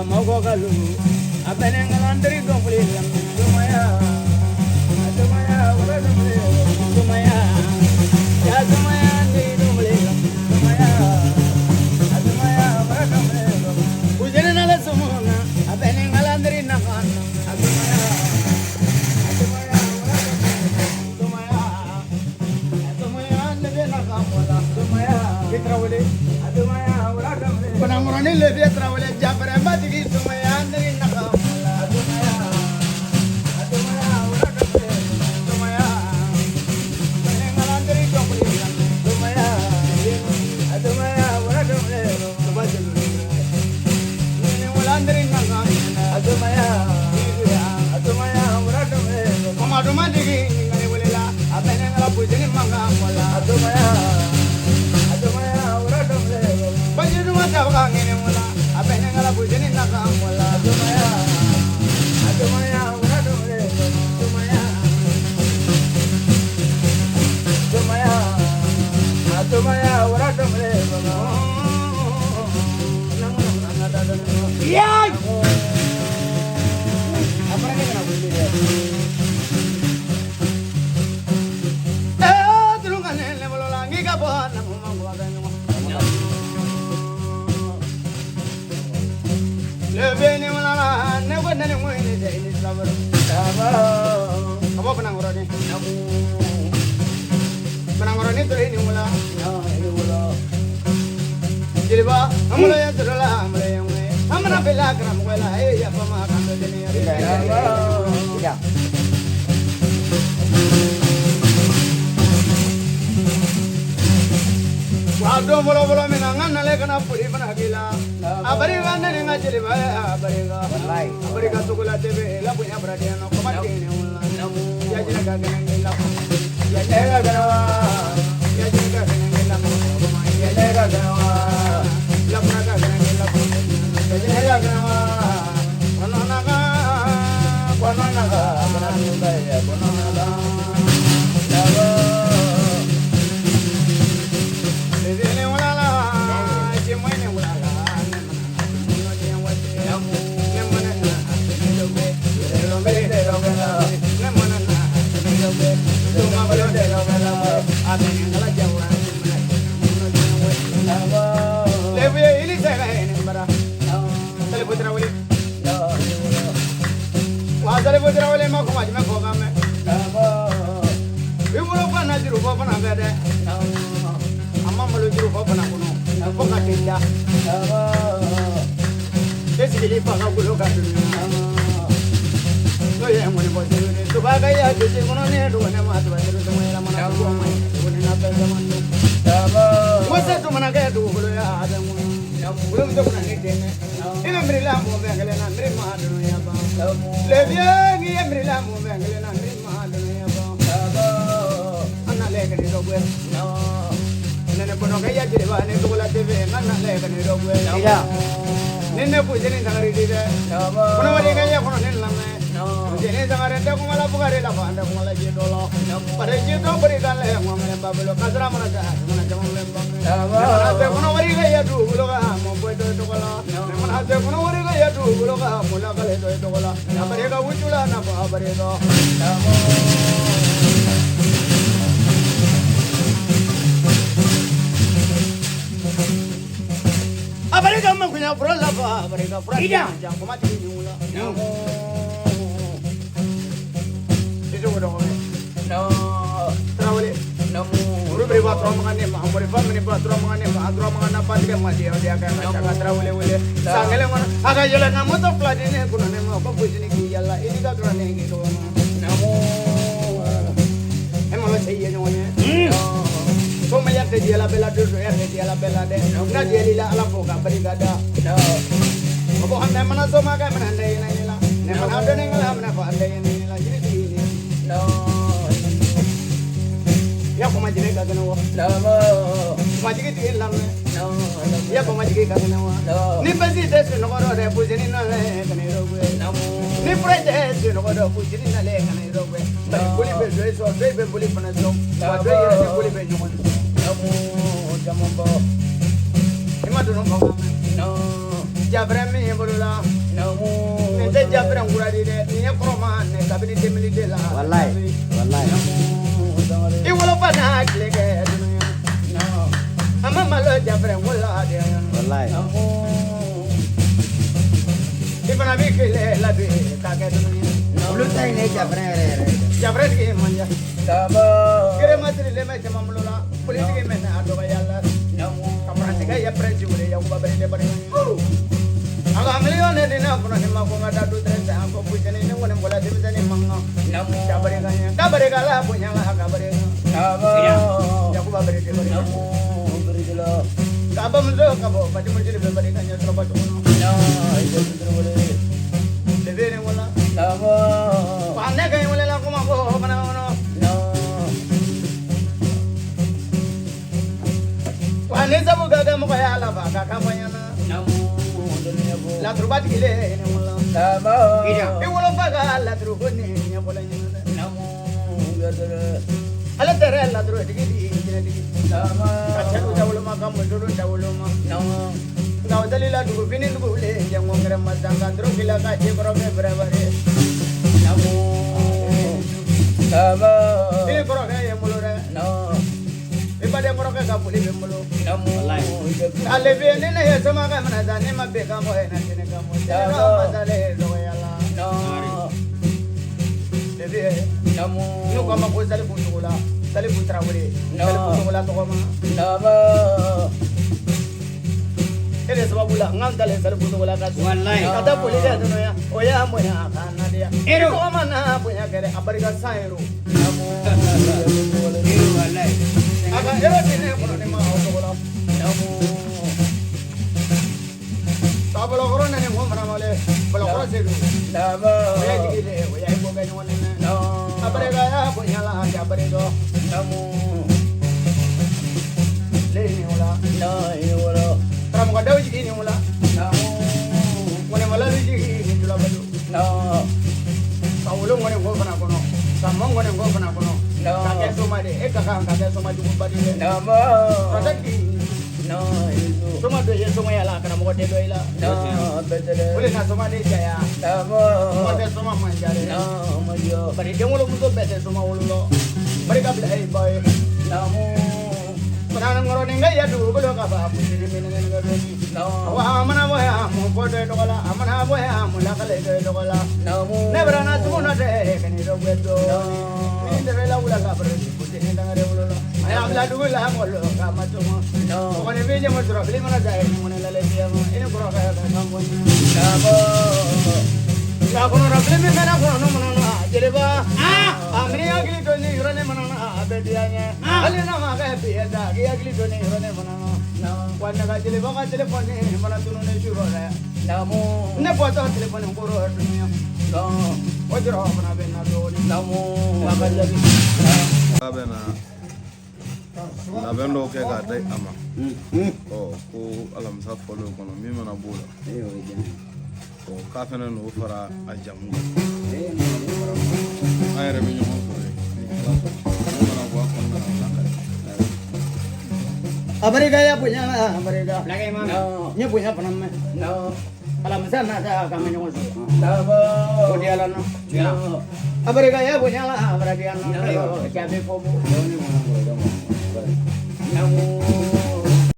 mogo galu abene ngalandri dombli dumaya dumaya ura dombli dumaya ya dumaya ni dombli dumaya dumaya ura dombli ujene nala sumuna abene ngalandri nakan dumaya dumaya ura dumaya dumaya lebe nakam wala dumaya kitrawle dumaya ura dombli konamurani lebe trawle jabare madigi dumaya andri nakam dumaya dumaya ura dombli dumaya abene ngalandri dombli dumaya dumaya ura dombli dumaya ni walandri nakam dumaya dumaya ura dombli komadu madigi ngani welela abene ngala pujini manga wala dumaya dumaya ura dombli bajidu matawa ngene wala abene ngala pujini nakam wala dumaya dumaya ura dombli dumaya dumaya dumaya ura dombli Yay! Apa lagi kena bunyi dia? Tulungan nenek bolo lagi kapan? Namu mampu ada yang lebih ni malah nenek nenek mau ini deh ini sabar. Apa penangguran ni? Penangguran ni tu ini mula. Ini mula. Jadi bah, amula ya terlah, amula yang ni. Amana bela kram wala ya pama kan de ni ari. Ya. Wado bolo menangan nale kana puri bana gila. Abari wanne ni ngajeli ba abari ga. Wallahi. Abari ga sukula tebe la punya beradian no komati ni ulla. Ya jina ga gana ngila. Ya jega gana. Ya jega gana ngila. Ya jega gana. La pura ga gana ngila. Ya gana. Kononaga. Kononaga. Kononaga ya kononaga. Dawa. Lele wala jemene wala Amma malu juru ko bana kuno ko ka tinda esili pa ka gulo ka dunya no ye mo ni bo ni to ba ga ya je kuno ne do ne ma to ba to mo ya mana ko mai ko ni na ta zaman do mo se to mana ga do gulo ya ada mo gulo to kuna ni de ne ina mri la mo be ngale na mri ma do ya ba le bien ngi mri la mo be ngale na mri ma do ya ba ana le ga ni do gwe nene bono kaya jere ba ne tokola teve nana le ka ne rogwe ida nene pujeni sangari dide bono wari kaya kono nen lame jene sangare ta kumala bugare la banda kumala je dolo pare je do bari kan le ngomene babelo kasra mana ja mana jamon le mana te kono wari kaya du bulo ka mo boy do tokola mana te kono wari kaya du bulo ka mula kale do tokola na bare ka uchula na ba bare do Abarega makunya pura lava, abarega pura. Ida, jangan kau mati ni mula. Itu bodoh ni. No, terawal. No, uru beri buat rombongan ni, mahu beri buat ni buat rombongan ni, rombongan apa dia masih dia akan cakap terawal boleh. Sanggele mana? Agak jalan namu tu pelan ni, kuna ni mau apa puji ni kiyala. Ini tak kena ni gitu. Namu, emang lo cahaya nyonya. Como ya te dia la bella de ya te dia la bella de na dia lila ala foga brigada no obo hande mana so maga mana hande ina ila ne mana hande ne ngala mana fa hande ina ila jiri di no ya ko majine ka gana wa no majige ti ila no ya ko majige ka gana wa ni pasi de so no ro de pujini na le kane ro gwe no ni prede so no ro pujini na le kane ro gwe bari buli be so be buli pana so ba do ya buli be no Jamombo, ima dulu kau no, jabrami bolula. jabra ngura di de ni kroma ne kabini demili de la Wallahi. I wala bana klege no ama malo jabra ngula de Wallahi. ibana bi kile la de ka ke Ulu tay ne jabra. jabra di manja Tabo. kere matri le me chama mulola politique men ado ba yalla kapran tiga ya presi wure ya kuba bere de bari aga million de na kuno ni ma ko ngada du tresa ko pujani ni wona bola de bitani manga jabare ganya kabare gala punya la kabare Tabo. ya kuba bere de bari Beridilo. kaba muzo kabo pati mujiri be bari ganya troba to no No, itu betul. de bere wala Tabo. pane ganya wala la kuma ko mana no No. pane sabu gaga mo ya la ba ka kamanya na No. Dunia bu. la troba kile ni wala Tabo. I wala baga la troba ni ni wala ni No. Betul. ala tere la troba digi digi Tabo. kacharu jawlo ma kam dulu jawlo ma No. ngaw dalila dugu bini dugu le jango ngere mazanga dro kila ka je koro be bravare Tabo. Tabo. ini koro ka ye mulo re No. ibade koro ka ka puli be mulo No. ale be ne ne ye sama ka mana da ne ma be ka mo he na ne ka mo ja ro ma dale do ya la No. de be No. nu ko ma ko sale bu tugula sale bu trawure sale bu tugula to ko ma Tabo. ele sababu la ngam dale sale bu tugula ka Wallahi. kata puli de no ya o ya mo ya kana dia Ero. ko ma na bu ya kere abariga sairo Wallahi. aga ero tine kono ni ma o tugula tabalo koro na ni mo mana male balo koro se du o ya digile o ya ko ga ni wona na abariga ya bu ya la ya abariga le ni wala tram ko daw jigi ni wala wona mala jigi ni dula balu kawulo ngone ngo fana kono sammo ngone ngo fana kono ka ke so ma de e ka ke so ma ju badi de protecti so ma de so ma ya la kana mo de do ila wole na so ma de jaya mo de so ma man jare bari de wolo muso bete so ma wolo lo bari ka bla hey boy pana ngoro ni ngai ya du bolo ka ba mu ni ni ni ngoro ni wa amana mo ya mo bodo do kala amana mo ya mo la kale do kala nebra na tu na de kani do wedo ni de la wula ka bre ku te ni ngare wolo lo ay am la du la mo lo ka ma tu mo ko ni be je mo tro bli mana dai mo ne la le bi mo ini ko ka ka mo ni ya ko no rabli me na ko no mo no jele ba amri agli to ni ro ne mo no be dia nya ali na ma ka be da gi agli to ni ro ne mo no wanda ka jele ba ka telefon ni mo na tu no ne shuro la ne po to telefon ko ro dunia o jiro mo na be na do ni wa ka jabi Abena labɛn dɔw kɛ k'a da a ma ko alamisa fɔlen kɔnɔ min mana b'o la k'a fɛnɛ n'o fara a jamu kan an yɛrɛ bɛ ɲɔgɔn sɔrɔ yen min mana bɔ a kɔnɔna na ala ka abariga ya punya abariga lagi mana nya punya panama alamisa na ta ka me nyong so ko dia la no abariga ya punya la abariga no ya be ko